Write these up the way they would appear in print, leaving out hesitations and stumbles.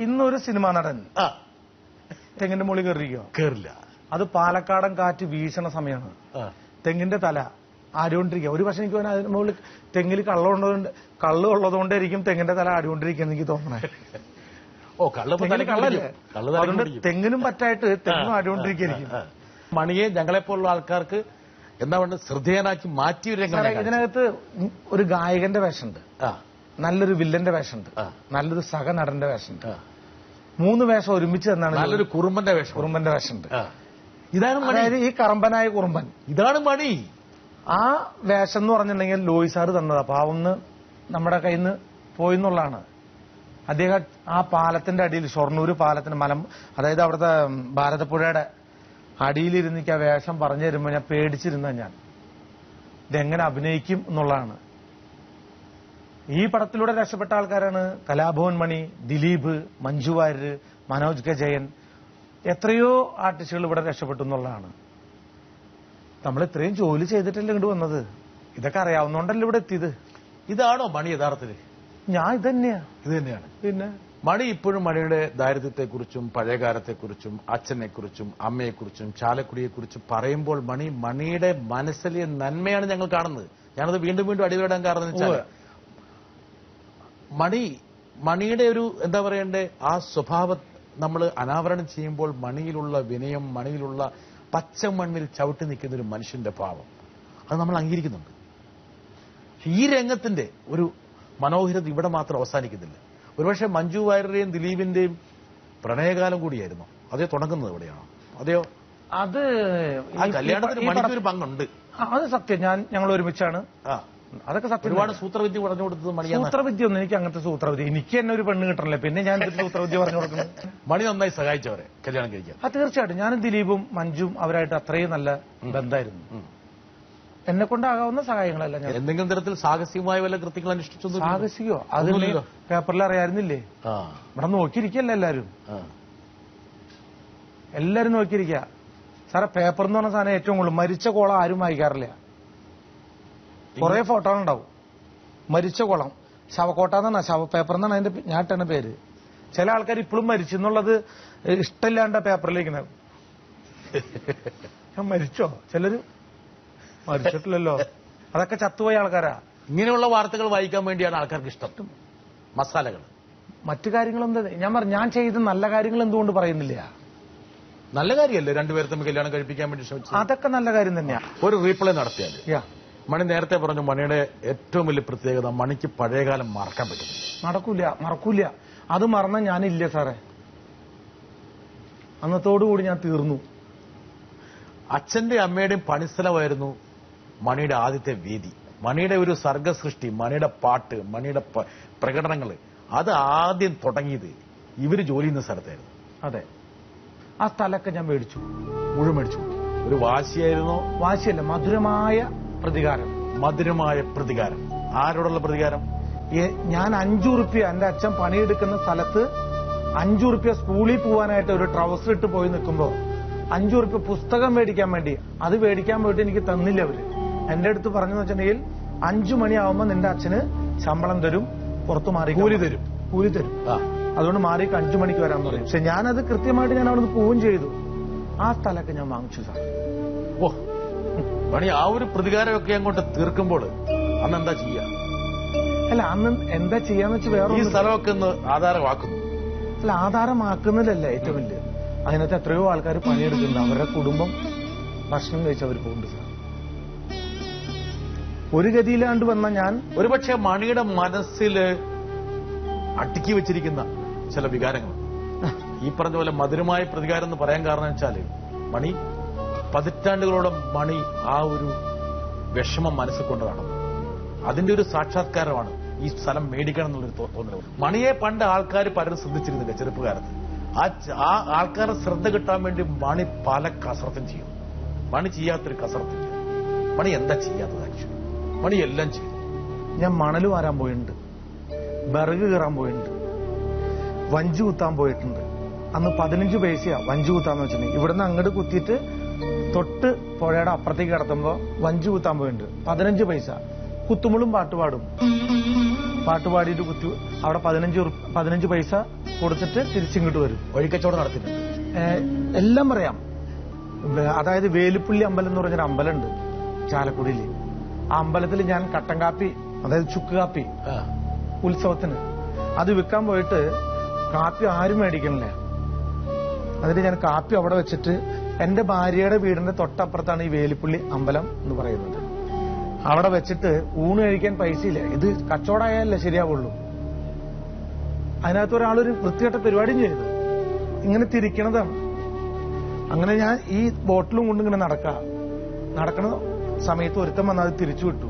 ഇന്നൊരു സിനിമാ നടൻ തെങ്ങിന്റെ മുകളിൽ കയറിയിരിക്കോ? കേറില്ല. അത് പാലക്കാടൻ കാറ്റ് വീശണ സമയമാണ്. തെങ്ങിന്റെ തല ആടിക്കൊണ്ടിരിക്കുക. ഒരു പക്ഷെ എനിക്ക് തോന്നുന്നു അതിന് മുകളിൽ തെങ്ങിൽ കള്ള് ഉള്ളതുകൊണ്ടായിരിക്കും തെങ്ങിന്റെ തല ആടിക്കൊണ്ടിരിക്കുകയെന്ന് എനിക്ക് തോന്നണേ. കള്ളല്ലേ? അതുകൊണ്ട് തെങ്ങിനും പറ്റായിട്ട് തെങ്ങും ആടിക്കൊണ്ടിരിക്കുകയായിരിക്കും. മണിയെ ഞങ്ങളെപ്പോലുള്ള ആൾക്കാർക്ക് എന്താ പറയുക ശ്രദ്ധേയനാക്കി മാറ്റിയ ഒരു രംഗം. ഇതിനകത്ത് ഒരു ഗായകന്റെ വേഷമുണ്ട്, നല്ലൊരു വില്ലന്റെ വേഷമുണ്ട്, നല്ലൊരു സഹനടന്റെ വേഷമുണ്ട്. 3 വേഷം ഒരുമിച്ച് തന്നാണ്. നല്ലൊരു കുറുമ്പന്റെ വേഷമുണ്ട്. ഇതാണ് അതായത് ഈ കറമ്പനായ കുറുമ്പൻ. ഇതാണ് മണി. ആ വേഷം എന്ന് പറഞ്ഞിട്ടുണ്ടെങ്കിൽ ലോയി സാറ് തന്നതാ. പാവന്ന് നമ്മുടെ കയ്യിൽ നിന്ന് പോയിന്നുള്ളതാണ്. അദ്ദേഹം ആ പാലത്തിന്റെ അടിയിൽ, ഷൊർണൂർ പാലത്തിന്റെ അതായത് അവിടുത്തെ ഭാരതപ്പുഴയുടെ അടിയിലിരുന്നിക്ക് ആ വേഷം പറഞ്ഞു തരുമ്പോൾ ഞാൻ പേടിച്ചിരുന്ന ഞാൻ ഇതെങ്ങനെ അഭിനയിക്കും എന്നുള്ളതാണ്. ഈ പടത്തിലൂടെ രക്ഷപ്പെട്ട ആൾക്കാരാണ് കലാഭവൻ മണി, ദിലീപ്, മഞ്ജു വാര്യർ, മനോജ് കെ ജയൻ. എത്രയോ ആർട്ടിസ്റ്റുകൾ ഇവിടെ രക്ഷപ്പെട്ടു എന്നുള്ളതാണ്. നമ്മൾ ഇത്രയും ജോലി ചെയ്തിട്ടല്ലേ ഇങ്ങോട്ട് വന്നത്. ഇതൊക്കെ അറിയാവുന്നോണ്ടല്ലേ ഇവിടെ എത്തിയത്. ഇതാണോ മണി യഥാർത്ഥത്തിൽ? ഞാൻ ഇത് തന്നെയാണ്. പിന്നെ മണി ഇപ്പോഴും മണിയുടെ ദാരിദ്ര്യത്തെക്കുറിച്ചും പഴയകാലത്തെക്കുറിച്ചും അച്ഛനെക്കുറിച്ചും അമ്മയെക്കുറിച്ചും ചാലക്കുടിയെക്കുറിച്ചും പറയുമ്പോൾ മണിയുടെ മനസ്സിലെ നന്മയാണ് ഞങ്ങൾ കാണുന്നത്. ഞാനത് വീണ്ടും വീണ്ടും അടിവരാൻ കാരണം എന്ന് വെച്ചാൽ മണിയുടെ ഒരു എന്താ പറയണ്ടേ ആ സ്വഭാവം നമ്മൾ അനാവരണം ചെയ്യുമ്പോൾ മണിയിലുള്ള വിനയം, മണിയിലുള്ള പച്ചമണ്ണിൽ ചവിട്ടി നിൽക്കുന്ന ഒരു മനുഷ്യന്റെ ഭാവം അത് നമ്മൾ അംഗീകരിക്കുന്നുണ്ട്. ഈ രംഗത്തിന്റെ ഒരു മനോഹരത ഇവിടെ മാത്രം അവസാനിക്കുന്നില്ല. ഒരുപക്ഷെ മഞ്ജു വാര്യരുടെയും ദിലീപിന്റെയും പ്രണയകാലം കൂടിയായിരുന്നു. അതേ തുടങ്ങുന്നത് എവിടെയാണോ? അതെയോ? അത് ആ കല്യാണത്തിന് മണിക്കൊരു പങ്കുണ്ട്. അത് സത്യം. ഞങ്ങൾ ഒരുമിച്ചാണ്. അതൊക്കെ സത്യം. ഒരുപാട് സൂത്രവിദ്യ പറഞ്ഞു കൊടുത്തത് മണിയാണ്. സൂത്രവിദ്യ ഒന്നും എനിക്ക് അങ്ങനത്തെ സൂത്രവിദ്യ. എനിക്ക് തന്നെ ഒരു പെണ്ണ് കിട്ടണല്ലേ, പിന്നെ ഞാൻ സൂത്രവിദ്യ പറഞ്ഞു കൊടുക്കുന്നത്. മണി നന്നായി സഹായിച്ചവരെ കല്യാണം കഴിക്കാൻ. തീർച്ചയായിട്ടും. ഞാനും ദിലീപും മഞ്ജുവും അവരായിട്ട് അത്രയും നല്ല ബന്ധമായിരുന്നു. എന്നെ കൊണ്ടാകാവുന്ന സഹായങ്ങളല്ല ഞാൻ. എന്തെങ്കിലും തരത്തിൽ സാഹസികമായ വല്ല കൃത്യങ്ങൾ അനുഷ്ഠിച്ചു? സാഹസികോ? അതിന് പേപ്പറിൽ അറിയായിരുന്നില്ലേ? ഇവിടെ നോക്കിയിരിക്കല്ല എല്ലാരും നോക്കിയിരിക്കുക. സാറേ, പേപ്പർ എന്ന് പറഞ്ഞ സാധനം ഏറ്റവും കൂടുതൽ മരിച്ച കോളം ആരും വായിക്കാറില്ല. കുറെ ഫോട്ടോ ഉണ്ടാവും. മരിച്ച കോളം ശവക്കോട്ട എന്നാണ്, ശവപേപ്പർ എന്നാണ് അതിന്റെ ഞാൻ ഇട്ട പേര്. ചില ആൾക്കാർ ഇപ്പോഴും മരിച്ചെന്നുള്ളത് ഇഷ്ടമില്ലാണ്ട പേപ്പറിലേക്ക് ഞാൻ മരിച്ചോ? ചിലര് മരിച്ചിട്ടില്ലല്ലോ, അതൊക്കെ ചത്തുപോയ ആൾക്കാരാ. ഇങ്ങനെയുള്ള വാർത്തകൾ വായിക്കാൻ വേണ്ടിയാണ് ആൾക്കാർക്ക് ഇഷ്ടം. മസാലകൾ, മറ്റു കാര്യങ്ങളെന്താ ഞാൻ ചെയ്ത നല്ല കാര്യങ്ങൾ എന്തുകൊണ്ട് പറയുന്നില്ല? നല്ല കാര്യമല്ലേ രണ്ടുപേർ തമ്മിൽ കല്യാണം കഴിപ്പിക്കാൻ വേണ്ടി ശ്രമിച്ചു? അതൊക്കെ നല്ല കാര്യം തന്നെയാ. ഒരു റീപ്ലേ നടത്തിയാൽ മണി നേരത്തെ പറഞ്ഞു മണിയുടെ ഏറ്റവും വലിയ പ്രത്യേകത മണിക്ക് പഴയകാലം മറക്കാൻ പറ്റും. മറക്കൂല. അത് മറന്ന ഞാനില്ല സാറേ. അന്നത്തോടുകൂടി ഞാൻ തീർന്നു. അച്ഛന്റെ അമ്മയുടെയും പണിസ്ഥലമായിരുന്നു മണിയുടെ ആദ്യത്തെ വേദി. മണിയുടെ ഒരു സർഗസൃഷ്ടി, മണിയുടെ പാട്ട്, മണിയുടെ പ്രകടനങ്ങൾ അത് ആദ്യം തുടങ്ങിയത് ഇവര് ജോലി ചെയ്യുന്ന സ്ഥലത്തായിരുന്നു. അതെ, ആ സ്ഥലമൊക്കെ ഞാൻ മേടിച്ചു, മുഴുവൻ മേടിച്ചു. ഒരു വാശിയായിരുന്നോ? വാശിയല്ല, മധുരമായ പ്രതികാരം. ആരോടുള്ള പ്രതികാരം? ഞാൻ 5 റുപ്യ എന്റെ അച്ഛൻ പണിയെടുക്കുന്ന സ്ഥലത്ത് 5 റുപ്യ സ്കൂളിൽ പോകാനായിട്ട് ഒരു ട്രൗസർ ഇട്ട് പോയി നിൽക്കുമ്പോ 5 റുപ്യ പുസ്തകം മേടിക്കാൻ വേണ്ടി അത് മേടിക്കാൻ പോയിട്ട് എനിക്ക് തന്നില്ല അവര്. എന്റെ അടുത്ത് പറഞ്ഞെന്ന് വെച്ചിട്ടുണ്ടെങ്കിൽ 5 മണിയാവുമ്പോ നിന്റെ അച്ഛന് ശമ്പളം തരും, പുറത്തു മാറി കൂലി തരും, അതുകൊണ്ട് മാറി 5 മണിക്ക് വരാൻ പറയും. പക്ഷെ ഞാനത് കൃത്യമായിട്ട് ഞാൻ അവിടുന്ന് പോവുകയും ചെയ്തു. ആ സ്ഥലമൊക്കെ ഞാൻ വാങ്ങിച്ചു സാർ. മണി ആ ഒരു പ്രതികാരമൊക്കെ അങ്ങോട്ട് തീർക്കുമ്പോൾ അന്ന് എന്താ ചെയ്യാ? അല്ല, അന്ന് എന്താ ചെയ്യാന്ന് വെച്ചാൽ വേറെ ഈ സ്ഥലമൊക്കെ ഒന്ന് ആധാരമാക്കുന്നു. അല്ല, ആധാരമാക്കുന്നതല്ല ഏറ്റവും വലിയ. അതിനകത്ത് എത്രയോ ആൾക്കാർ പണിയെടുക്കുന്നുണ്ട്. അവരുടെ കുടുംബം ഭക്ഷണം കഴിച്ചവർ പോകുന്നുണ്ട് സാർ. ഒരു ഗതിയിലാണ്ട് വന്ന ഞാൻ ഒരുപക്ഷെ മണിയുടെ മനസ്സില് അടുക്കി വെച്ചിരിക്കുന്ന ചില വികാരങ്ങൾ ഈ പറഞ്ഞ പോലെ മധുരമായ പ്രതികാരം എന്ന് പറയാൻ കാരണം വെച്ചാല് മണി പതിറ്റാണ്ടുകളോളം മണി ആ ഒരു വിഷമം മനസ്സിൽ കൊണ്ട് നടന്നു. അതിന്റെ ഒരു സാക്ഷാത്കാരമാണ് ഈ സ്ഥലം മേടിക്കണം എന്നുള്ളൊരു തോന്നൽ. മണിയെ പണ്ട് ആൾക്കാർ പലരും ശ്രദ്ധിച്ചിരുന്നില്ല ചെറുപ്പകാലത്ത്. ആ ആൾക്കാരെ ശ്രദ്ധ കിട്ടാൻ വേണ്ടി മണി പല കസർത്തും ചെയ്യും. മണി ചെയ്യാത്തൊരു കസർത്തില്ല. മണി എന്താ ചെയ്യാത്തത്? ആക്ച്വലി മണി എല്ലാം ചെയ്തു. ഞാൻ മണൽ വാരാൻ പോയിട്ടുണ്ട്, വിറക് കീറാൻ പോയിട്ടുണ്ട്, വഞ്ചി കുത്താൻ പോയിട്ടുണ്ട്. അന്ന് 15 പൈസയാ വഞ്ചി കുത്താന്ന് വെച്ചിട്ടുണ്ടെങ്കിൽ. ഇവിടുന്ന് അങ്ങോട്ട് കുത്തിയിട്ട് തൊട്ട് പുഴയുടെ അപ്പുറത്തേക്ക് കിടത്തുമ്പോ വഞ്ചി കുത്താൻ പോയിട്ടുണ്ട്. 15 പൈസ. കുത്തുമ്പോഴും പാട്ടുപാടും. പാട്ടുപാടിയിട്ട് കുത്തി അവിടെ 15 പൈസ കൊടുത്തിട്ട് തിരിച്ചിങ്ങോട്ട് വരും. വഴിക്കച്ചവടം നടത്തിയിട്ടുണ്ട്. എല്ലാം പറയാം. അതായത് വേലുപ്പള്ളി അമ്പലം എന്ന് പറഞ്ഞൊരു അമ്പലമുണ്ട് ചാലക്കുടിയിൽ. ആ അമ്പലത്തിൽ ഞാൻ കട്ടൻ കാപ്പി, അതായത് ചുക്ക് കാപ്പി ഉത്സവത്തിന് അത് വിൽക്കാൻ പോയിട്ട് കാപ്പി ആരും മേടിക്കണില്ല. അതിന് ഞാൻ കാപ്പി അവിടെ വെച്ചിട്ട് എന്റെ ഭാര്യയുടെ വീടിന്റെ തൊട്ടപ്പുറത്താണ് ഈ വേലുപ്പള്ളി അമ്പലം എന്ന് പറയുന്നത്. അവിടെ വെച്ചിട്ട് ഊണ് കഴിക്കാൻ പൈസയില്ല. ഇത് കച്ചവടമായാലല്ലേ ശരിയാവുള്ളൂ. അതിനകത്ത് ഒരാളൊരു വൃത്തികെട്ട പരിപാടിയും ചെയ്തു. ഇങ്ങനെ തിരിക്കണതാണ്. അങ്ങനെ ഞാൻ ഈ ബോട്ടിലും കൊണ്ട് ഇങ്ങനെ നടക്കണ സമയത്ത് ഒരുത്തം വന്ന് അത് തിരിച്ചു വിട്ടു.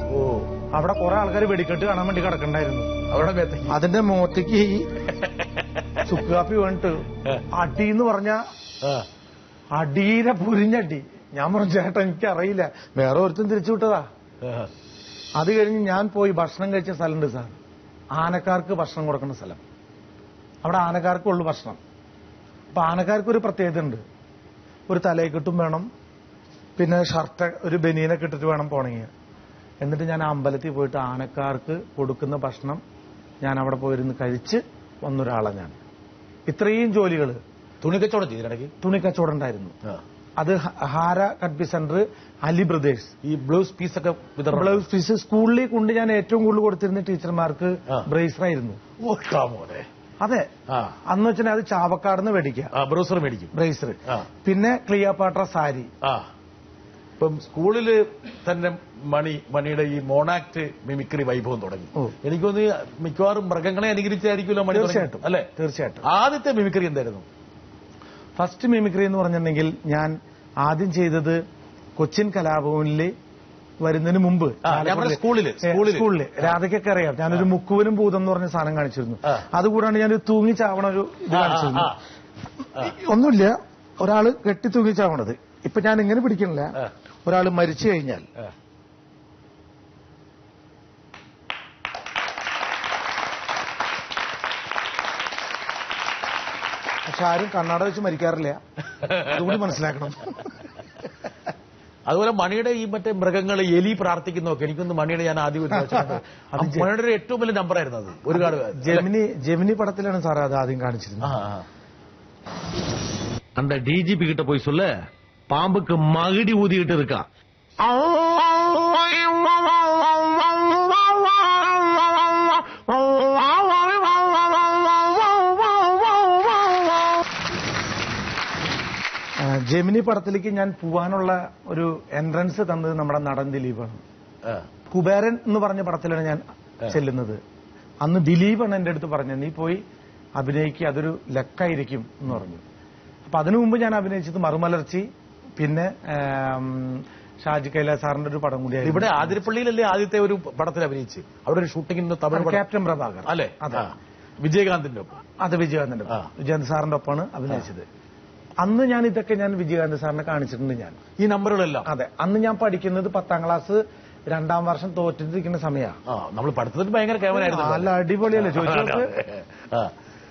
അവിടെ കുറെ ആൾക്കാർ വെടിക്കെട്ട് കാണാൻ വേണ്ടി കിടക്കണ്ടായിരുന്നു. അതിന്റെ മുഖത്തേക്ക് ഈ ചുക്ക് കാപ്പി വേണ്ടിട്ട് അടി എന്ന് പറഞ്ഞ അടീനെ പുരിഞ്ഞടി. ഞാൻ പറഞ്ഞു ചേട്ടാ എനിക്കറിയില്ല, വേറെ ഒരുത്തും തിരിച്ചു വിട്ടതാ. അത് കഴിഞ്ഞ് ഞാൻ പോയി ഭക്ഷണം കഴിച്ച സ്ഥലമുണ്ട് സാർ, ആനക്കാർക്ക് ഭക്ഷണം കൊടുക്കുന്ന സ്ഥലം. അവിടെ ആനക്കാർക്കുള്ളു ഭക്ഷണം. അപ്പൊ ആനക്കാർക്ക് ഒരു പ്രത്യേകത ഉണ്ട്. ഒരു തലയെക്കെട്ടും വേണം, പിന്നെ ഷർട്ട് ഒരു ബനീനൊക്കെ ഇട്ടിട്ട് വേണം പോണെങ്കിൽ. എന്നിട്ട് ഞാൻ അമ്പലത്തിൽ പോയിട്ട് ആനക്കാർക്ക് കൊടുക്കുന്ന ഭക്ഷണം ഞാൻ അവിടെ പോയിരുന്ന് കഴിച്ച് വന്നൊരാളാണ് ഞാൻ. ഇത്രയും ജോലികൾ. തുണിക്കച്ചവടം ചെയ്തിടയ്ക്ക് തുണിക്കച്ചവടം ഉണ്ടായിരുന്നു. അത് ഹാര കട്ട്പി സെന്റർ, അലി ബ്രദേഴ്സ്. ഈ ബ്ലൗസ് പീസൊക്കെ ബ്ലൗസ് പീസ് സ്കൂളിൽ കൊണ്ട് ഞാൻ ഏറ്റവും കൂടുതൽ കൊടുത്തിരുന്ന ടീച്ചർമാർക്ക് ബ്രേസറായിരുന്നു. അതെ, അന്ന് വെച്ചാൽ അത് ചാവക്കാടുന്ന് മേടിക്കും ബ്രേസർ. പിന്നെ ക്ലിയോപാട്ര സാരി. ഇപ്പം സ്കൂളില് തന്നെ മണിയുടെ ഈ മോണാക്ട് മിമിക്രി വൈഭവം തുടങ്ങി. എനിക്കൊന്ന് മിക്കവാറും മൃഗങ്ങളെ അനുകരിച്ചായിരിക്കുമല്ലോ മണി. തീർച്ചയായിട്ടും അല്ലെ? തീർച്ചയായിട്ടും. ആദ്യത്തെ മിമിക്രി എന്തായിരുന്നു? ഫസ്റ്റ് മിമിക്രി എന്ന് പറഞ്ഞിട്ടുണ്ടെങ്കിൽ ഞാൻ ആദ്യം ചെയ്തത് കൊച്ചിൻ കലാഭവനിൽ വരുന്നതിന് മുമ്പ് സ്കൂളില് രാധയ്ക്കൊക്കെ അറിയാം. ഞാനൊരു മുക്കുവനും ഭൂതം എന്ന് പറഞ്ഞ സാധനം കാണിച്ചിരുന്നു. അതുകൂടാണ്ട് ഞാനൊരു തൂങ്ങിച്ചാവണ ഒരു ഇത് കാണിച്ചിരുന്നു. ഒന്നുമില്ല, ഒരാള് കെട്ടി തൂങ്ങിച്ചാവണത്. ഇപ്പൊ ഞാൻ ഇങ്ങനെ പിടിക്കണില്ല. ഒരാള് മരിച്ചു കഴിഞ്ഞാൽ പക്ഷെ ആരും കണ്ണാട വെച്ച് മരിക്കാറില്ല. അതുകൂടി മനസ്സിലാക്കണം. അതുപോലെ മണിയുടെ ഈ മറ്റേ മൃഗങ്ങൾ എലി പ്രാർത്ഥിക്കുന്നതൊക്കെ എനിക്കൊന്ന് മണിയുടെ ഞാൻ ആദ്യം മണിയുടെ ഒരു ഏറ്റവും വലിയ നമ്പറായിരുന്നു അത്. ഒരുപാട് ജെമിനി പടത്തിലാണ് സാറേ അത് ആദ്യം കാണിച്ചിരുന്നത്. அந்த டிஜிபி கிட்ட போய் சொல்ல, பாம்புக்கு மகிடி ஊதிக்கிட்டு இருக்கா. ജെമിനി പടത്തിലേക്ക് ഞാൻ പോവാനുള്ള ഒരു എൻട്രൻസ് തന്നത് നമ്മുടെ നടൻ ദിലീപാണ്. കുബേരൻ എന്ന് പറഞ്ഞ പടത്തിലാണ് ഞാൻ ചെല്ലുന്നത്. അന്ന് ദിലീപാണ് എന്റെ അടുത്ത് പറഞ്ഞത്, നീ പോയി അഭിനയിക്കുക, അതൊരു ലക്കായിരിക്കും എന്ന് പറഞ്ഞു. അപ്പൊ അതിനു മുമ്പ് ഞാൻ അഭിനയിച്ചത് മറുമലർച്ചി, പിന്നെ ഷാജി കൈലാസ് സാറിന്റെ ഒരു പടം കൂടിയായിരുന്നു. ഇവിടെ ആതിരപ്പള്ളിയിലല്ലേ ആദ്യത്തെ ഒരു പടത്തിൽ അഭിനയിച്ച്? അവിടെ ഒരു ഷൂട്ടിംഗിന് തമിഴ് ക്യാപ്റ്റൻ പ്രഭാകർ അല്ലെ? വിജയകാന്തിന്റെ ഒപ്പം. അത് വിജയകാന്തിന്റെ വിജയകാന്ത് സാറിന്റെ ഒപ്പമാണ് അഭിനയിച്ചത്. അന്ന് ഞാൻ ഇതൊക്കെ വിജയകാന്ത് സാറിനെ കാണിച്ചിട്ടുണ്ട്. ഞാൻ ഈ നമ്പറുകളെല്ലാം. അതെ, അന്ന് ഞാൻ പഠിക്കുന്നത് 10ാം ക്ലാസ് 2ാം വർഷം തോറ്റിരിക്കുന്ന സമയമാണ്. നമ്മൾ പഠിത്തത്തിൽ ഭയങ്കര കേവലായിരുന്നു. നല്ല അടിപൊളിയല്ലേ? ചോദിച്ചു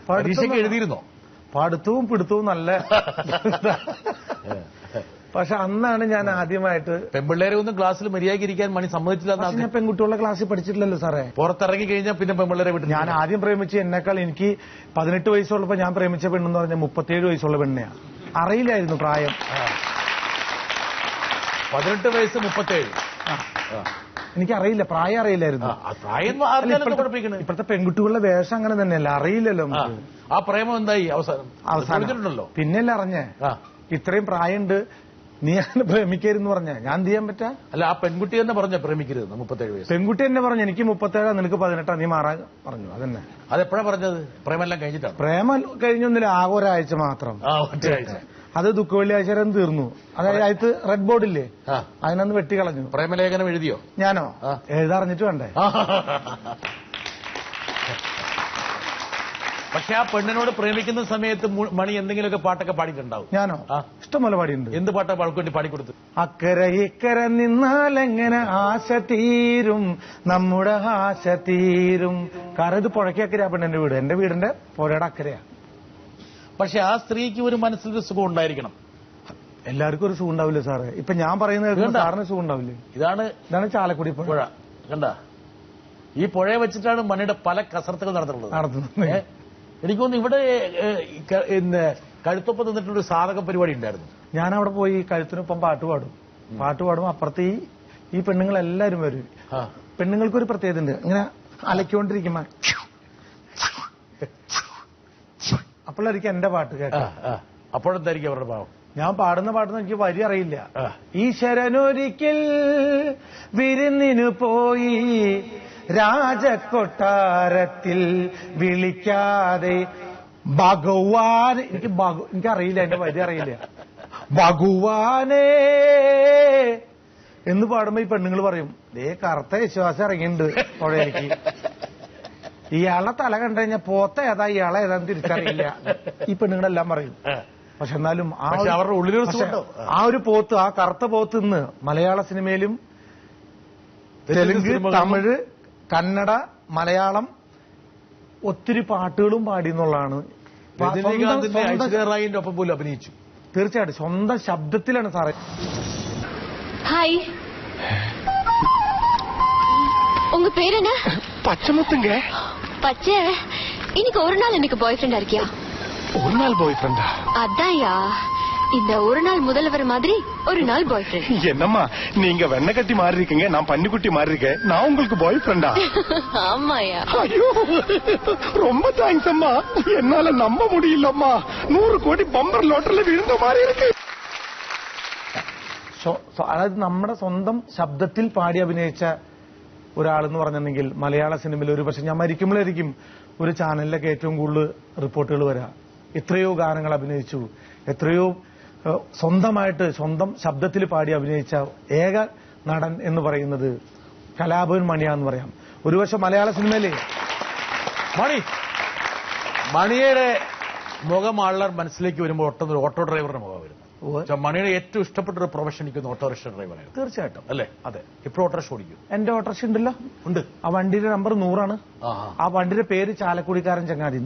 പരീക്ഷയ്ക്ക് എഴുതിയിരുന്നോ? പഠിത്തവും പിടുത്തവും നല്ല. പക്ഷെ അന്നാണ് ഞാൻ ആദ്യമായിട്ട് പെൺപിള്ളേരെ ഒന്നും ക്ലാസ്സിൽ മര്യാദയ്ക്ക് ഇരിക്കാൻ മണി സമ്മതിച്ചില്ല. ഞാൻ പെൺകുട്ടികളുടെ ക്ലാസ്സിൽ പഠിച്ചിട്ടില്ലല്ലോ സാറേ. പുറത്തിറങ്ങി കഴിഞ്ഞാൽ പിന്നെ പെൺപിള്ളേരെ വിട്ടു. ഞാൻ ആദ്യം പ്രേമിച്ച് എന്നെക്കാൾ എനിക്ക് 18 വയസ്സുള്ളപ്പോ ഞാൻ പ്രേമിച്ച പെണ്ണെന്ന് പറഞ്ഞാൽ 37 വയസ്സുള്ള പെണ്ണെയാണ്. അറിയില്ലായിരുന്നു പ്രായം. 18 വയസ്സ് 37. എനിക്കറിയില്ല, പ്രായം അറിയില്ലായിരുന്നു. ഇപ്പോഴത്തെ പെൺകുട്ടികളുടെ വേഷം അങ്ങനെ തന്നെയല്ല, അറിയില്ലല്ലോ. ആ പ്രേമം എന്തായി അവസാനം? പിന്നെയല്ല അറിഞ്ഞേ ഇത്രയും പ്രായമുണ്ട്, നീ അങ്ങനെ പ്രേമിക്കരുന്ന് പറഞ്ഞ ഞാൻ എന്ത് ചെയ്യാൻ പറ്റാ? അല്ല, ആ പെൺകുട്ടി തന്നെ പറഞ്ഞ പ്രേമിക്കരുത്. 37 വയസ്സ് പെൺകുട്ടി തന്നെ പറഞ്ഞു, എനിക്ക് 37, നിനക്ക് 18, നീ മാറാൻ പറഞ്ഞു. അതന്നെ. അതെപ്പോഴാ പറഞ്ഞത്? പ്രേമെല്ലാം കഴിഞ്ഞിട്ടാണ്? പ്രേമം കഴിഞ്ഞൊന്നില്ല, ആകെ ഒരാഴ്ച മാത്രം. അത് ദുഃഖവെള്ളിയാഴ്ച തീർന്നു. അതായത് റെഡ് ബോർഡില്ലേ, അതിനൊന്ന് വെട്ടിക്കളഞ്ഞു. പ്രേമലേഖനം എഴുതിയോ? ഞാനോ? എഴുതാറിഞ്ഞിട്ട് വേണ്ടേ? പക്ഷെ ആ പെണ്ണിനോട് പ്രേമിക്കുന്ന സമയത്ത് മണി എന്തെങ്കിലുമൊക്കെ പാട്ടൊക്കെ പാടിയിട്ടുണ്ടാവും. ഞാനോ? ഇഷ്ടംപോലെ പാടിയിട്ടുണ്ട്. എന്ത് പാട്ടാ പാൾക്ക് വേണ്ടി പാടിക്കൊടുത്തു? അക്കരെ ഇക്കരെ നിന്നാലെങ്ങനെ ആശ തീരും, നമ്മുടെ ആശ തീരും. കാരണം ഇത് പുഴയ്ക്കക്കര ആ പെണ്ണിന്റെ വീട്, എന്റെ വീടിന്റെ പുഴയുടെ അക്കരയാ. പക്ഷെ ആ സ്ത്രീക്ക് ഒരു മനസ്സിലൊരു സുഖം ഉണ്ടായിരിക്കണം. എല്ലാവർക്കും ഒരു സുഖം ഉണ്ടാവില്ലേ സാറേ? ഇപ്പൊ ഞാൻ പറയുന്നത് സാറിന് സുഖം ഉണ്ടാവില്ലേ? ഇതാണ് ചാലക്കുടി പുഴ. കണ്ട ഈ പുഴയെ വെച്ചിട്ടാണ് മണിയുടെ പല കസർത്തുകൾ നടത്തുന്നത്. എനിക്ക് തോന്നുന്നു ഇവിടെ കഴുത്തൊപ്പം നിന്നിട്ടൊരു സാധക പരിപാടി ഉണ്ടായിരുന്നു. ഞാൻ അവിടെ പോയി കഴുത്തിനൊപ്പം പാട്ട് പാടും. അപ്പുറത്ത് ഈ പെണ്ണുങ്ങളെല്ലാരും വരും. പെണ്ണുങ്ങൾക്കൊരു പ്രത്യേകത ഉണ്ട്, ഇങ്ങനെ അലക്കിക്കൊണ്ടിരിക്കുമ്പോ അപ്പോഴായിരിക്കും എന്റെ പാട്ട് കേട്ടോ. അപ്പോഴെന്തായിരിക്കും അവരുടെ ഭാവം? ഞാൻ പാടുന്ന എനിക്ക് വരി അറിയില്ല. ഈശ്വരനൊരിക്കൽ വിരുന്നിനു പോയി രാജകൊട്ടാരത്തിൽ വിളിക്കാതെ ഭഗവാൻ, എനിക്കറിയില്ല, എന്റെ വരി അറിയില്ല. ഭഗവാനേ എന്ന് പാടുമ്പോ ഈ പെണ്ണുങ്ങൾ പറയും, ദേ കറുത്ത വിശ്വാസം ഇറങ്ങിയിട്ടുണ്ട് പുഴയിലേക്ക്. ഇയാളെ തല കണ്ടു കഴിഞ്ഞാൽ പോത്ത ഏതാ ഇയാളെ ഏതാന്ന് തിരിച്ചറിയില്ല ഈ പെണ്ണുങ്ങളെല്ലാം പറയും. പക്ഷെ എന്നാലും അവരുടെ ഉള്ളിലൊരു ആ ഒരു പോത്ത്, ആ കറുത്ത പോത്ത് ഇന്ന് മലയാള സിനിമയിലും തെലുങ്ക്, തമിഴ്, കന്നഡ, മലയാളം ഒത്തിരി പാട്ടുകളും പാടി എന്നുള്ളതാണ്. ഐശ്വര്യ ഒപ്പം പോലും അഭിനയിച്ചു. തീർച്ചയായിട്ടും സ്വന്തം ശബ്ദത്തിലാണ് സാറേ. ஹாய், உங்க பேர் என்ன? பச்சைமுத்துங்க. பச்சை, இன்னைக்கு ஒரு நாள் எனக்கு பாய் ஃப்ரெண்டா இருக்கியா? ஒரு நாள் பாய் ஃப்ரெண்டா? அதான்யா, இந்த ஒரு நாள் முதல்வர் மாதிரி ஒரு நாள் பாய் ஃப்ரெண்ட். என்னம்மா நீங்க வெண்ணை கட்டி மாறி இருக்கீங்க, நான் பன்னிக்குட்டி மாறி இருக்கேன். நான் உங்களுக்கு பாய் ஃப்ரெண்டா? ஆமாயா. ஐயோ ரொம்ப தேங்க்ஸ் அம்மா. என்னால நம்ப முடியலம்மா. 100 கோடி பம்பர் ലോട്ടറിൽ വീഴുന്ന മാറി ഇருக்கு. അതായത് നമ്മുടെ സ്വന്തം ശബ്ദത്തിൽ പാടി അഭിനയിച്ച ഒരാളെന്ന് പറഞ്ഞിട്ടുണ്ടെങ്കിൽ മലയാള സിനിമയിൽ ഒരു പക്ഷെ ഞാൻ മരിക്കുമ്പോഴായിരിക്കും ഒരു ചാനലിലൊക്കെ ഏറ്റവും കൂടുതൽ റിപ്പോർട്ടുകൾ വരാം. എത്രയോ ഗാനങ്ങൾ അഭിനയിച്ചു, എത്രയോ സ്വന്തം ശബ്ദത്തിൽ പാടി അഭിനയിച്ച ഏക നടൻ എന്ന് പറയുന്നത് കലാഭവൻ മണിയാന്ന് പറയാം. ഒരു പക്ഷെ മലയാള സിനിമയിലെ മണിയുടെ മുഖം ആളുടെ മനസ്സിലേക്ക് വരുമ്പോൾ ഒട്ടൊന്നൊരു ഓട്ടോ ഡ്രൈവറുടെ മുഖം വരുന്നത്. മണിയുടെ ഏറ്റവും ഇഷ്ടപ്പെട്ട ഒരു പ്രൊഫഷൻ എനിക്ക് ഓട്ടോറിക്ഷ ഡ്രൈവറായിരുന്നു. തീർച്ചയായിട്ടും അല്ലേ? അതെ. ഇപ്പോൾ ഓട്ടോറിക്ഷ ഓടിക്കും. എന്റെ ഓട്ടോറിക്ഷ ഉണ്ടല്ലോ. ഉണ്ട്. ആ വണ്ടിയുടെ നമ്പർ 100 ആ വണ്ടിയുടെ പേര് ചാലക്കുടിക്കാരൻ ചങ്ങാതി.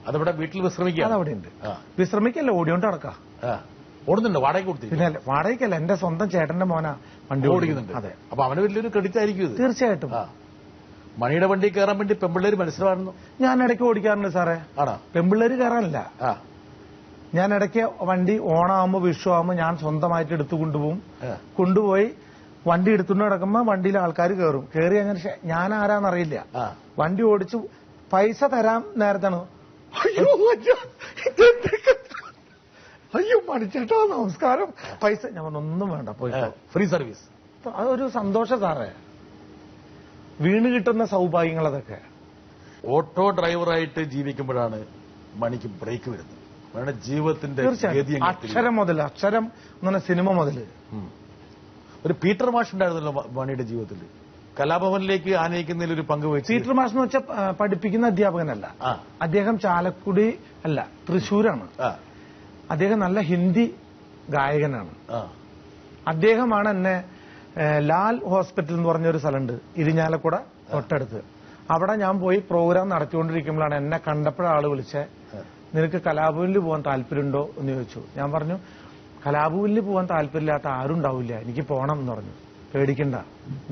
അതവിടെ വീട്ടിൽ വിശ്രമിക്കുക. അതവിടെ ഉണ്ട്. വിശ്രമിക്കല്ല, ഓടിയോണ്ട് നടക്കാം. ഓടുന്നുണ്ട്. വാടകയ്ക്ക് കൊടുത്തു? പിന്നെ വാടകയ്ക്കല്ല, എന്റെ സ്വന്തം ചേട്ടന്റെ മോനാ വണ്ടി ഓടിക്കുന്നുണ്ട്. അതെ. അപ്പൊ അവന് വലിയൊരു ക്രെഡിറ്റ് ആയിരിക്കും ഇത്. തീർച്ചയായിട്ടും. മണിയുടെ വണ്ടി കയറാൻ വേണ്ടി പെമ്പിള്ളേര് മനസ്സിലാവുന്നു. ഞാൻ ഇടയ്ക്ക് ഓടിക്കാറുണ്ട് സാറേ. ആണോ? പെമ്പിള്ളേര് കയറാനില്ല. ഞാൻ ഇടയ്ക്ക് വണ്ടി ഓണാകുമ്പോ വിഷു ആകുമ്പോ ഞാൻ സ്വന്തമായിട്ട് എടുത്തു കൊണ്ടുപോയി വണ്ടി എടുത്തുകൊണ്ട് നടക്കുമ്പോ വണ്ടിയിൽ ആൾക്കാർ കയറും. കയറി അങ്ങനെ ഞാൻ ആരാന്നറിയില്ല. വണ്ടി ഓടിച്ചു പൈസ തരാൻ നേരത്താണ് അയ്യോ മണിച്ചേട്ടാ നമസ്കാരം, പൈസ. ഞാൻ ഒന്നും വേണ്ട, പോയി ഫ്രീ സർവീസ്. അതൊരു സന്തോഷം സാറേ, വീണ് കിട്ടുന്ന സൗഭാഗ്യങ്ങൾ അതൊക്കെ. ഓട്ടോ ഡ്രൈവറായിട്ട് ജീവിക്കുമ്പോഴാണ് മണിക്ക് ബ്രേക്ക് വരുന്നത്. മണിയുടെ ജീവിതത്തിന്റെ അക്ഷരം എന്ന് പറഞ്ഞ സിനിമ മുതല് ഒരു പീറ്റർ മാഷ് ഉണ്ടായിരുന്നല്ലോ മണിയുടെ ജീവിതത്തിൽ. കലാഭവനിലേക്ക് ആനയിക്കുന്നതിൽ ഒരു പങ്ക് വഹിച്ചു. പീറ്റർ മാഷ് എന്ന് വെച്ചാൽ പഠിപ്പിക്കുന്ന അധ്യാപകനല്ല. അദ്ദേഹം ചാലക്കുടി അല്ല, തൃശ്ശൂരാണ്. അദ്ദേഹം നല്ല ഹിന്ദി ഗായകനാണ്. അദ്ദേഹമാണ് എന്നെ ലാൽ ഹോസ്പിറ്റൽ എന്ന് പറഞ്ഞൊരു സ്ഥലമുണ്ട് ഇരിഞ്ഞാലക്കുട തൊട്ടടുത്ത്. അവിടെ ഞാൻ പോയി പ്രോഗ്രാം നടത്തിക്കൊണ്ടിരിക്കുമ്പോഴാണ് എന്നെ കണ്ടപ്പോഴാള് വിളിച്ചേ, നിനക്ക് കലാഭവനിൽ പോകാൻ താല്പര്യമുണ്ടോ എന്ന് ചോദിച്ചു. ഞാൻ പറഞ്ഞു കലാഭവനിൽ പോകാൻ താല്പര്യമില്ലാത്ത ആരും ഉണ്ടാവില്ല, എനിക്ക് പോകണം എന്ന് പറഞ്ഞു. പേടിക്കണ്ട,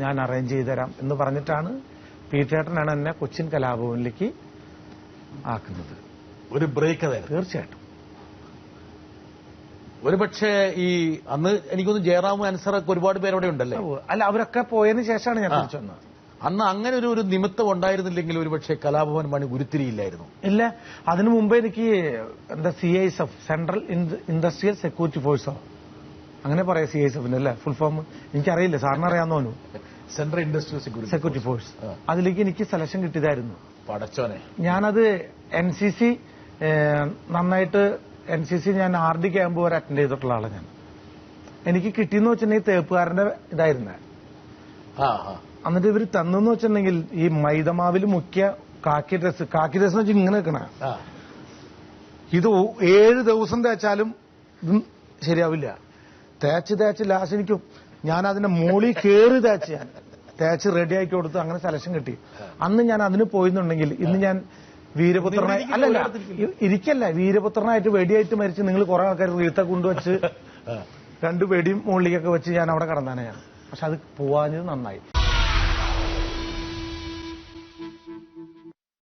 ഞാൻ അറേഞ്ച് ചെയ്തുതരാം എന്ന് പറഞ്ഞിട്ടാണ് പീറ്റേട്ടനാണ് എന്നെ കൊച്ചിൻ കലാഭവനിലേക്ക് ആക്കുന്നത്. ഒരു ബ്രേക്ക് അതായിരുന്നു. തീർച്ചയായിട്ടും. ഒരുപക്ഷെ ഈ അന്ന് എനിക്കൊന്ന് ജയറാമും അൻസറൊക്കെ ഒരുപാട് പേരവിടെ ഉണ്ടല്ലേ? അല്ല, അവരൊക്കെ പോയതിനു ശേഷമാണ് ഞാൻ തിരിച്ചു വന്നത്. അന്ന് അങ്ങനെ ഒരു നിമിത്തം ഉണ്ടായിരുന്നില്ലെങ്കിൽ ഒരുപക്ഷെ കലാഭവൻ മണി ഉരുത്തിരിയില്ലായിരുന്നു. ഇല്ല, അതിനു മുമ്പ് എനിക്ക് CISF, സെൻട്രൽ ഇൻഡസ്ട്രിയൽ സെക്യൂരിറ്റി ഫോഴ്സോ അങ്ങനെ പറയാം. CISF അല്ലേ ഫുൾ ഫോം? എനിക്കറിയില്ല, സാറിന് അറിയാവുന്നോന്നു. Central industrial security force. അതിലേക്ക് എനിക്ക് സെലക്ഷൻ കിട്ടിയതായിരുന്നു. പടച്ചോനെ. ഞാനത് NCC നന്നായിട്ട് NCC ഞാൻ RD ക്യാമ്പ് വരെ അറ്റൻഡ് ചെയ്തിട്ടുള്ള ആളാണ് ഞാൻ. എനിക്ക് കിട്ടിയെന്ന് വെച്ചിട്ടുണ്ടെങ്കിൽ തേപ്പുകാരന്റെ ഇതായിരുന്നേ. എന്നിട്ട് ഇവര് തന്നെന്ന് വെച്ചിട്ടുണ്ടെങ്കിൽ ഈ മൈദമാവിൽ മുക്കിയ കാക്കി ഡ്രസ് എന്ന് വെച്ചാൽ ഇങ്ങനെ വെക്കണ ഇത് 7 ദിവസം തേച്ചാലും ഇതും ശരിയാവില്ല. തേച്ച് ലാസ്റ്റ് എനിക്ക് ഞാൻ അതിന്റെ മോളിൽ കയറി തേച്ച് റെഡി ആക്കി കൊടുത്ത് അങ്ങനെ സെലക്ഷൻ കിട്ടി. അന്ന് ഞാൻ അതിന് പോയിന്നുണ്ടെങ്കിൽ ഇന്ന് ഞാൻ വീരപുത്രനായി ഇരിക്കല്ല, വീരപുത്രനായിട്ട് വെടിയായിട്ട് മരിച്ച് നിങ്ങൾ കുറെ ആൾക്കാർ വീഴ്ത്ത കൊണ്ടുവച്ച് 2 വെടിയും മുകളിലേക്കൊക്കെ വെച്ച് ഞാൻ അവിടെ കടന്നാണ് ഞാൻ. പക്ഷെ അത് പോവാഞ്ഞത് നന്നായി.